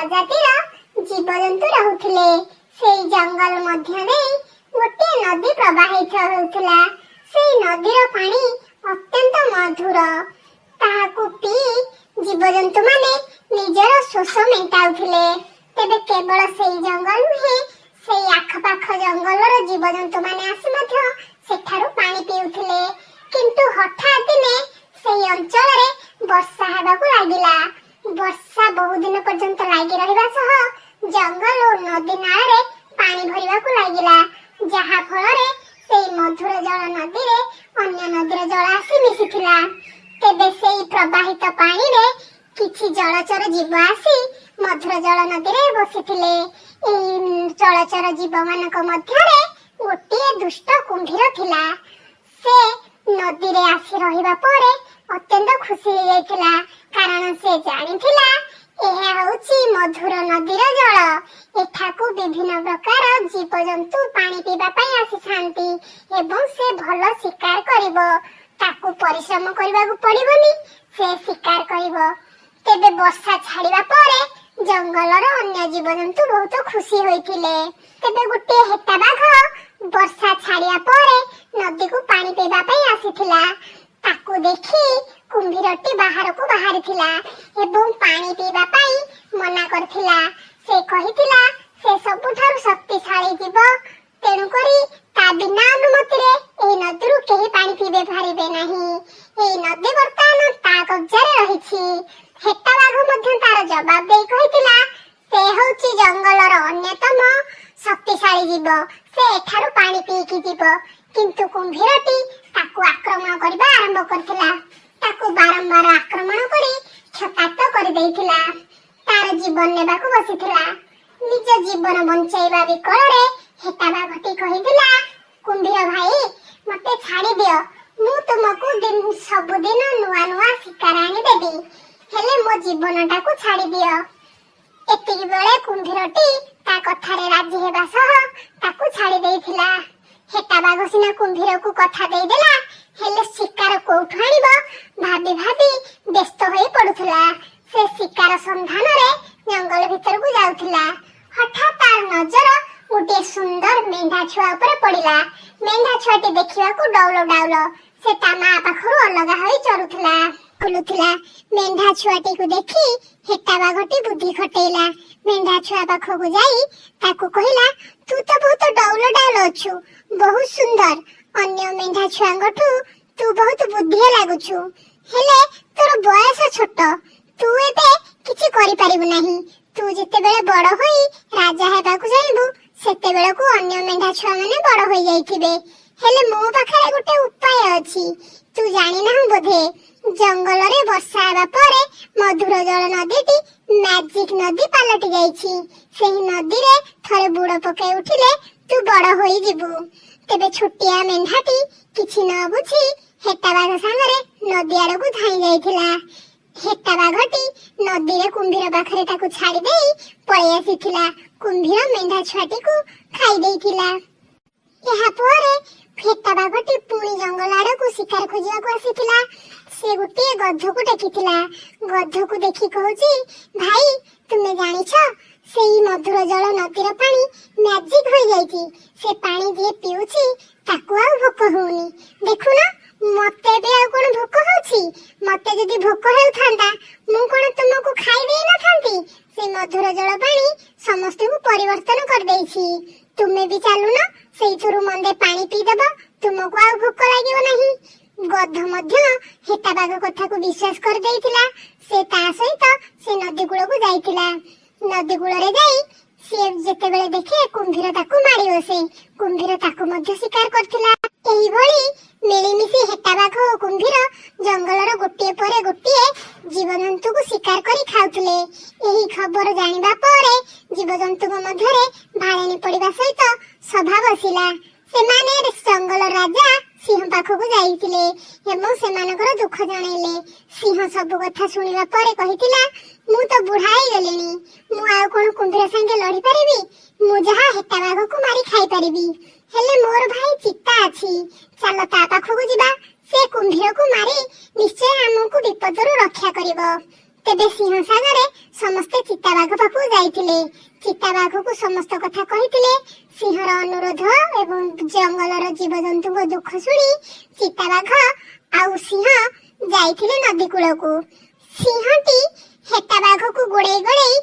ପ୍ରଜାତିର ଜୀବଜନ୍ତୁ ରହୁଥିଲେ। ସେଇ ଜଙ୍ଗଲ ମଧ୍ୟରେ ଗୋଟିଏ ନଦୀ ପ୍ରବାହିତ ହେଉଥିଲା। ସେଇ ନଦୀର ପାଣି ଅତ୍ୟନ୍ତ ମଧୁର। ତାହାକୁ ପିଇ ଜୀବଜନ୍ତୁ ମାନେ ନିଜର ଶୋଷ ମେଣ୍ଟାଉଥିଲେ। ତେବେ କେବଳ ସେଇ ଜଙ୍ଗଲ ନୁହେଁ, ସେଇ ଆଖପାଖ ଜଙ୍ଗଲର ଜୀବଜନ୍ତୁ ମାନେ ଆସି ମଧ୍ୟ ସେଠାରୁ ପାଣି ପିଉଥିଲେ। କିନ୍ତୁ ହଠାତ୍ ଦିନେ ସେଇ ଅଞ୍ଚଳରେ ବର୍ଷା ହେବାକୁ ଲାଗିଲା। ବର୍ଷା ବହୁ ଦିନ ପର୍ଯ୍ୟନ୍ତ ଲାଗି ରହିବା ସହ ଜଙ୍ଗଲ ଓ ନଦୀ ନାଳରେ ପାଣି ଭରିବାକୁ ଲାଗିଲା, ଯାହା ଫଳରେ ସେଇ ମଧୁର ଜଳ ନଦୀରେ ଅନ୍ୟ ନଦୀର ଜଳ ଆସି ମିଶିଥିଲା। ତେବେ ସେଇ ପ୍ରବାହିତ ପାଣିରେ କିଛି ଜଳଚର ଜୀବ ଆସି ମଧୁର ଜଳ ନଦୀରେ ବସିଥିଲେ। ଏହି ଜଳଚର ଜୀବ ମାନଙ୍କ ମଧ୍ୟରେ ଗୋଟିଏ ଦୁଷ୍ଟ କୁମ୍ଭୀର ଥିଲା। ସେ ନଦୀରେ ଆସି ରହିବା ପରେ ଅତ୍ୟନ୍ତ ଖୁସି ହେଇଯାଇଥିଲା, କାରଣ ସେ ଜାଣିଥିଲା ଏହା ହେଉଛି ମଧୁର ନଦୀର ଜଳ। ଏଠାକୁ ବିଭିନ୍ନ ପ୍ରକାର ଜୀବଜନ୍ତୁ ପାଣି ପିଇବା ପାଇଁ ଆସିଥାନ୍ତି ଏବଂ ସେ ଭଲ ଶିକାର କରିବ। ତାକୁ ପରିଶ୍ରମ କରିବାକୁ ପଡିବନି, ସେ ଶିକାର କରିବ। ତେବେ ବର୍ଷା ଛାଡିବା ପରେ ଜଙ୍ଗଲର ଅନ୍ୟ ଜୀବଜନ୍ତୁ ବହୁତ ଖୁସି ହୋଇଥିଲେ। ତେବେ ଗୋଟିଏ ହେଟା ବାଘ ବର୍ଷା ଛାଡିବା ପରେ ନଦୀକୁ ପାଣି ପିଇବା ପାଇଁ ଆସିଥିଲା। ତାକୁ ଦେଖି କୁମ୍ଭୀରଟି ବାହାରକୁ ବାହାରିଥିଲା ଏବଂ ପାଣି ପିଇବା ପାଇଁ ମନା କରିଥିଲା। ସେ କହିଥିଲା ସେ ସବୁଠାରୁ ଶକ୍ତିଶାଳୀ ଜୀବ, ତେଣୁକରି ତା ବିନା ଅନୁମତିରେ ଏହି ନଦୀରୁ କେହି ପାଣି ପିଇ ପାରିବେ ନାହିଁ। ଏହି ନଦୀ ବର୍ତ୍ତମାନ ତା କବ୍ଜାରେ ରହିଛି। ହେଟା ବାଘ ମଧ୍ୟ ତାର ଜବାବ ଦେଇ କହିଥିଲା ସେ ହେଉଛି ଜଙ୍ଗଲର ଅନ୍ୟତମ ଶକ୍ତିଶାଳୀ ଜୀବ, ସେ ଏଠାରୁ ପାଣି ପିଇକି ଯିବ। କିନ୍ତୁ କୁମ୍ଭୀରଟି ତାକୁ ଆକ୍ରମଣ କରିବା ଆରମ୍ଭ କରିଥିଲା। ତାକୁ ବାରମ୍ବାର ଆକ୍ରମଣ କରି କ୍ଷତାକ୍ତ କରିଦେଇଥିଲା। ତାର ଜୀବନ ନେବାକୁ ବସିଥିଲା। ନିଜ ଜୀବନ ବଞ୍ଚାଇବା ବିକଳରେ ହେଟା ବାଘଟି କହିଥିଲା, କୁମ୍ଭୀର ଭାଇ, ମତେ ଛାଡ଼ି ଦିଅ, ମୁଁ ତୁମକୁ ସବୁଦିନ ନୂଆ ନୂଆ ଶିକାର ଆଣିଦେବି, ହେଲେ ମୋ ଜୀବନଟାକୁ ଛାଡ଼ି ଦିଅ। ଏତିକି ବେଳେ କୁମ୍ଭୀରଟି ତା କଥାରେ ରାଜି ହେବା ସହ ତାକୁ ଛାଡ଼ି ଦେଇଥିଲା। ହେଟା ବାଘ ସିନା କୁମ୍ଭୀରକୁ କଥା ଦେଇଦେଲା, ହେଲେ ଶିକାର କୋଉଠୁ ଆଣିବ ଭାବି ଭାବି ବ୍ୟସ୍ତ ହୋଇ ପଡୁଥିଲା। ସେ ଶିକାର ସନ୍ଧାନରେ ଜଙ୍ଗଲ ଭିତରକୁ ଯାଉଥିଲା। ହଠାତ୍ ତାର ନଜର ଗୋଟିଏ ସୁନ୍ଦର ମେଣ୍ଢା ଛୁଆ ଉପରେ ପଡିଲା। ମେଣ୍ଢା ଛୁଆଟି ଦେଖିବାକୁ ଡଉଲ ଡାଉଲ। ସେ ତା ମା ପାଖରୁ ଅଲଗା ହୋଇ ଚରୁଥିଲା, ବୁଲୁଥିଲା। ମେଣ୍ଢା ଛୁଆଟିକୁ ଦେଖି ହେଟା ବାଘଟି ବୁଦ୍ଧି ଖଟେଇଲା। ମେଣ୍ଢା ଛୁଆ ପାଖକୁ ଯାଇ ତାକୁ କହିଲା, ତୁ ତ ବହୁତ ଡଉଲ ଡାଉଲ ଅଛୁ, ବହୁତ ସୁନ୍ଦର। ଅନ୍ୟ ମେଣ୍ଢା ଛୁଆଙ୍କଠୁ ତୁ ବହୁତ ବୁଦ୍ଧିଆ ଲାଗୁଛୁ, ହେଲେ ତୋର ବୟସ ଛୋଟ, ତୁ ଏବେ କିଛି କରିପାରିବୁ ନାହିଁ। ତୁ ଯେତେବେଳେ ବଡ ହୋଇ ରାଜା ହେବାକୁ ଚାହିଁବୁ, ସେତେବେଳକୁ ଅନ୍ୟ ମେଣ୍ଢା ଛୁଆ ମାନେ ବଡ ହୋଇଯାଇଥିବେ। ହେଲେ ମୋ ପାଖରେ ଗୋଟେ ଉପାୟ ଅଛି, ତୁ ଜାଣିନାହୁଁ ବୋଧେ? ଜଙ୍ଗଲରେ ବର୍ଷା ହେବା ପରେ ମଧୁର ଜଳ ନଦୀଟି ମ୍ୟାଜିକ ନଦୀ ପାଲଟି ଯାଇଛି। ସେହି ନଦୀରେ ଥରେ ବୁଡ଼ ପକାଇ ଉଠିଲେ ତୁ ବଡ ହୋଇଯିବୁ। ତେବେ ଛୋଟିଆ ମେଣ୍ଢାଟି କିଛି ନ ବୁଝି ହେଟା ବାଘ ସାଙ୍ଗରେ ନଦୀ ଆଡକୁ ଧାଇଁ ଯାଇଥିଲା। ହେଟା ବାଘଟି ନଦୀରେ କୁମ୍ଭୀର ପାଖରେ ତାକୁ ଛାଡ଼ି ଦେଇ ପଳେଇ ଆସିଥିଲା। କୁମ୍ଭୀର ମେଣ୍ଢା ଛୁଆଟିକୁ ଖାଇ ଦେଇଥିଲା। ଏହାପରେ ହେଟା ବାଘଟି ପୁଣି ଜଙ୍ଗଲ ଆଡକୁ ଶିକାର ଖୋଜିବାକୁ ଆସିଥିଲା। ସେ ଗୋଟିଏ ଗଧକୁ ଟେକିଥିଲା। ଗଧକୁ ଦେଖି କହୁଛି, ଭାଇ, ତୁମେ ଜାଣିଛ ସେଇ ମଧୁର ଜଳ ନଦୀର ପାଣି ମ୍ୟାଜିକ ହୋଇଯାଇଛି। ସେ ପାଣି ଯିଏ ପିଉଛି ତାକୁ ଆଉ ଭୋକ ହଉନି। ଦେଖୁନ, ମତେ ବି ଆଉ କଣ ଭୋକ ହଉଛି? ମତେ ଯଦି ଭୋକ ହେଉଥାନ୍ତା, ମୁଁ କଣ ତୁମକୁ ଖାଇ ଦେଇ ନଥାନ୍ତି? ସେ ମଧୁର ଜଳ ପାଣି ସମସ୍ତଙ୍କୁ ପରିବର୍ତ୍ତନ କରିଦେଇଛି। ତୁମେ ବି ଚାଲୁନ, ସେଇଥିରୁ ମନ୍ଦେ ପାଣି ପିଇଦବ, ତୁମକୁ ଆଉ ଭୋକ ଲାଗିବ ନାହିଁ। ଗଧ ମଧ୍ୟ ହେଟା ବାଘ କଥାକୁ ବିଶ୍ୱାସ କରିଦେଇଥିଲା। ସେ ତା ସହିତ ସେ ନଦୀ କୂଳକୁ ଯାଇଥିଲା। ନଦୀ କୂଳରେ ଯାଇ ସିଏ ଯେତେବେଳେ ଦେଖେ କୁମ୍ଭୀର ତାକୁ ମାରି ବସେ, କୁମ୍ଭୀର ତାକୁ ମଧ୍ୟ ଶିକାର କରିଥିଲା। ଏହିଭଳି ମିଳିମିଶି ହେଟା ବାଘ ଓ କୁମ୍ଭୀର ଜଙ୍ଗଲର ଗୋଟିଏ ପରେ ଗୋଟିଏ ଜୀବଜନ୍ତୁକୁ ଶିକାର କରି ଖାଉଥିଲେ। ଏହି ଖବର ଜାଣିବା ପରେ ଜୀବଜନ୍ତୁଙ୍କ ମଧ୍ୟରେ ଭାଳେଣି ପଡିବା ସହିତ ସଭା ବସିଲା। ସେମାନେ ଜଙ୍ଗଲ ରାଜା ସିଂହ ପାଖକୁ ଯାଇଥିଲେ ଏବଂ ସେମାନଙ୍କର ଦୁଃଖ ଜଣାଇଲେ। ସିଂହ ସବୁ କଥା ଶୁଣିବା ପରେ କହିଥିଲା, ମୁଁ ତ ବୁଢା ହେଇଗଲିଣି, ମୁଁ ଆଉ କଣ କୁମ୍ଭୀର ସାଙ୍ଗେ ଲଢିପାରିବି? ମୁଁ ଯାହା ହେଟା ବାଘକୁ ମାରି ଖାଇପାରିବି, ହେଲେ ମୋର ଭାଇ ଚିତା ଅଛି, ଚାଲ ତା ପାଖକୁ ଯିବା। ସେ କୁମ୍ଭୀରକୁ ମାରି ନିଶ୍ଚୟ ଆମକୁ ବିପଦରୁ ରକ୍ଷା କରିବ। ତେବେ ସିଂହସାଗରେ ସମସ୍ତେ ଚିତାବାଘ ପାଖକୁ ଯାଇଥିଲେ। ଚିତାବାଘକୁ ସମସ୍ତ କଥା କହିଥିଲେ। ସିଂହର ଅନୁରୋଧ ଏବଂ ଜଙ୍ଗଲର ଜୀବଜନ୍ତୁଙ୍କ ଦୁଃଖ ଶୁଣି ଚିତାବାଘ ଆଉ ସିଂହ ଯାଇଥିଲେ ନଦୀ କୂଳକୁ। ସିଂହଟି ହେଟା ବାଘକୁ ଗୋଡେଇ ଗୋଡେଇ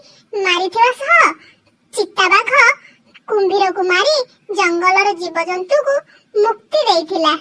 ମାରିଥିବା ସହ ଚିତାବାଘ କୁମ୍ଭୀରକୁ ମାରି ଜଙ୍ଗଲର ଜୀବଜନ୍ତୁକୁ ମୁକ୍ତି ଦେଇଥିଲା।